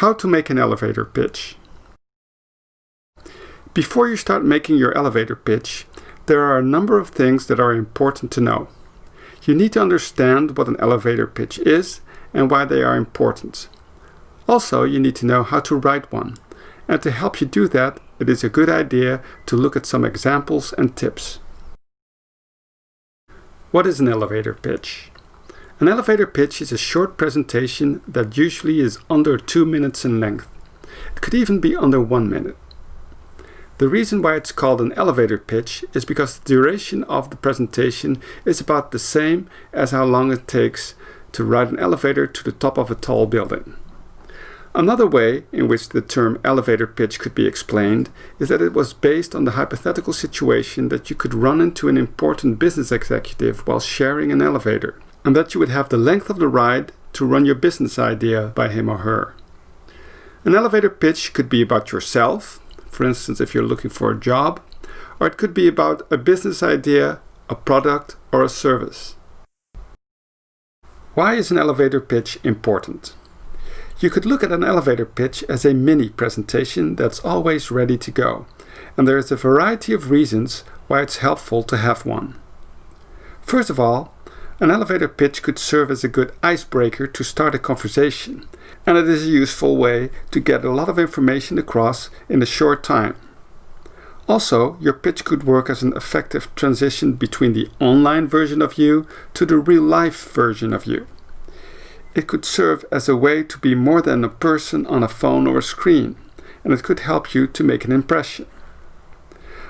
How to make an elevator pitch. Before you start making your elevator pitch, there are a number of things that are important to know. You need to understand what an elevator pitch is and why they are important. Also, you need to know how to write one. And to help you do that, it is a good idea to look at some examples and tips. What is an elevator pitch? An elevator pitch is a short presentation that usually is under 2 minutes in length. It could even be under 1 minute. The reason why it's called an elevator pitch is because the duration of the presentation is about the same as how long it takes to ride an elevator to the top of a tall building. Another way in which the term elevator pitch could be explained is that it was based on the hypothetical situation that you could run into an important business executive while sharing an elevator, and that you would have the length of the ride to run your business idea by him or her. An elevator pitch could be about yourself, for instance if you're looking for a job, or it could be about a business idea, a product, or a service. Why is an elevator pitch important? You could look at an elevator pitch as a mini presentation that's always ready to go, and there is a variety of reasons why it's helpful to have one. First of all, an elevator pitch could serve as a good icebreaker to start a conversation, and it is a useful way to get a lot of information across in a short time. Also, your pitch could work as an effective transition between the online version of you to the real-life version of you. It could serve as a way to be more than a person on a phone or a screen, and it could help you to make an impression.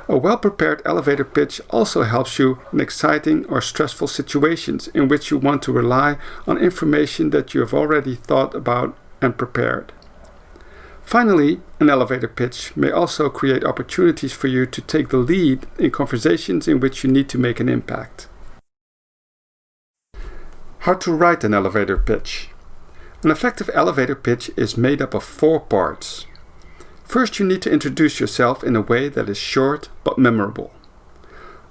A well-prepared elevator pitch also helps you in exciting or stressful situations in which you want to rely on information that you have already thought about and prepared. Finally, an elevator pitch may also create opportunities for you to take the lead in conversations in which you need to make an impact. How to write an elevator pitch. An effective elevator pitch is made up of 4 parts. First, you need to introduce yourself in a way that is short but memorable.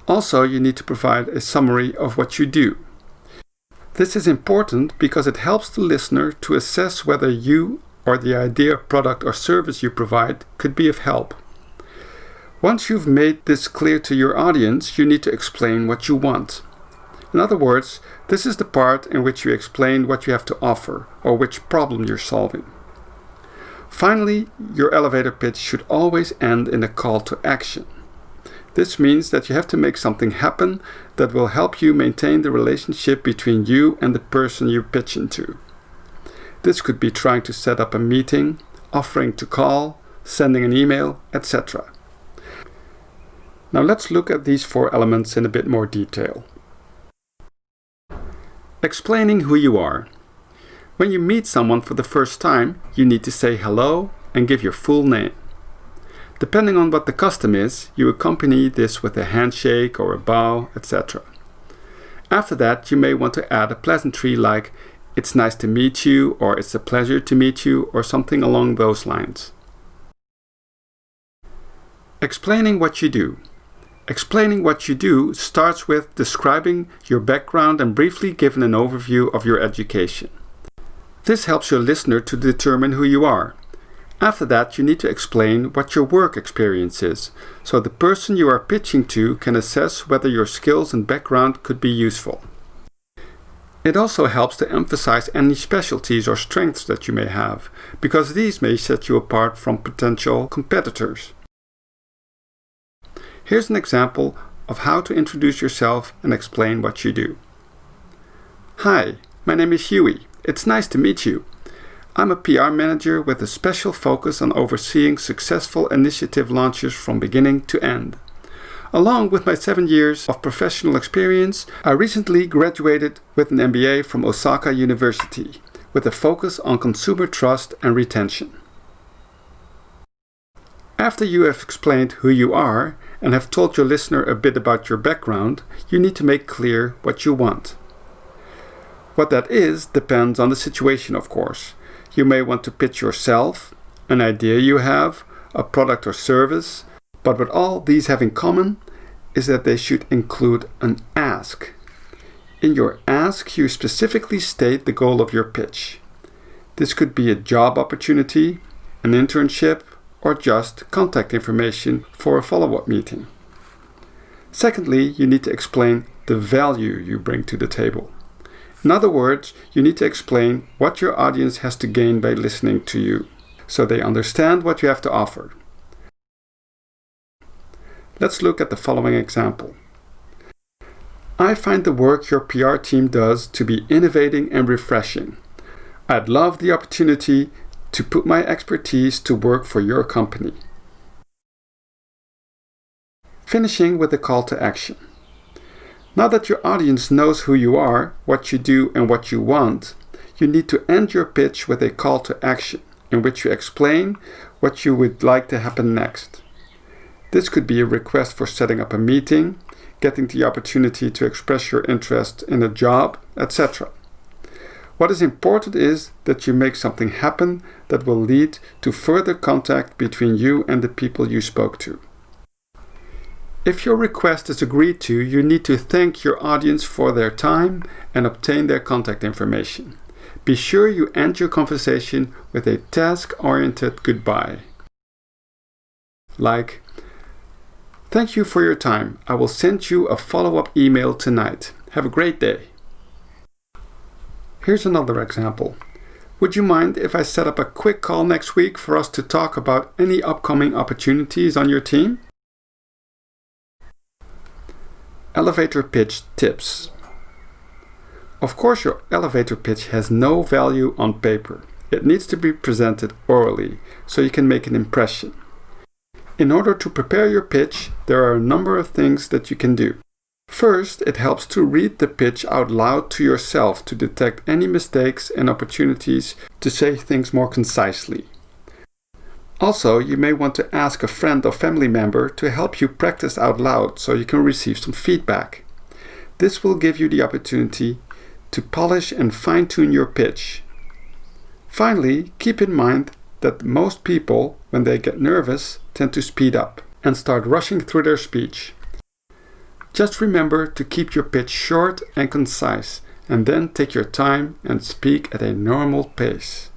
Also, you need to provide a summary of what you do. This is important because it helps the listener to assess whether you or the idea, product, or service you provide could be of help. Once you've made this clear to your audience, you need to explain what you want. In other words, this is the part in which you explain what you have to offer or which problem you're solving. Finally, your elevator pitch should always end in a call to action. This means that you have to make something happen that will help you maintain the relationship between you and the person you're pitching to. This could be trying to set up a meeting, offering to call, sending an email, etc. Now let's look at these 4 elements in a bit more detail. Explaining who you are. When you meet someone for the first time, you need to say hello and give your full name. Depending on what the custom is, you accompany this with a handshake or a bow, etc. After that, you may want to add a pleasantry like, "It's nice to meet you," or "It's a pleasure to meet you," or something along those lines. Explaining what you do. Explaining what you do starts with describing your background and briefly giving an overview of your education. This helps your listener to determine who you are. After that, you need to explain what your work experience is, so the person you are pitching to can assess whether your skills and background could be useful. It also helps to emphasize any specialties or strengths that you may have, because these may set you apart from potential competitors. Here's an example of how to introduce yourself and explain what you do. Hi, my name is Huey. It's nice to meet you. I'm a PR manager with a special focus on overseeing successful initiative launches from beginning to end. Along with my 7 years of professional experience, I recently graduated with an MBA from Osaka University with a focus on consumer trust and retention. After you have explained who you are and have told your listener a bit about your background, you need to make clear what you want. What that is depends on the situation, of course. You may want to pitch yourself, an idea you have, a product or service, but what all these have in common is that they should include an ask. In your ask, you specifically state the goal of your pitch. This could be a job opportunity, an internship, or just contact information for a follow-up meeting. Secondly, you need to explain the value you bring to the table. In other words, you need to explain what your audience has to gain by listening to you, so they understand what you have to offer. Let's look at the following example. I find the work your PR team does to be innovating and refreshing. I'd love the opportunity to put my expertise to work for your company. Finishing with a call to action. Now that your audience knows who you are, what you do, and what you want, you need to end your pitch with a call to action in which you explain what you would like to happen next. This could be a request for setting up a meeting, getting the opportunity to express your interest in a job, etc. What is important is that you make something happen that will lead to further contact between you and the people you spoke to. If your request is agreed to, you need to thank your audience for their time and obtain their contact information. Be sure you end your conversation with a task-oriented goodbye. Like, "Thank you for your time. I will send you a follow-up email tonight. Have a great day." Here's another example. Would you mind if I set up a quick call next week for us to talk about any upcoming opportunities on your team? Elevator pitch tips. Of course, your elevator pitch has no value on paper. It needs to be presented orally so you can make an impression. In order to prepare your pitch, there are a number of things that you can do. First, it helps to read the pitch out loud to yourself to detect any mistakes and opportunities to say things more concisely. Also, you may want to ask a friend or family member to help you practice out loud so you can receive some feedback. This will give you the opportunity to polish and fine-tune your pitch. Finally, keep in mind that most people, when they get nervous, tend to speed up and start rushing through their speech. Just remember to keep your pitch short and concise, and then take your time and speak at a normal pace.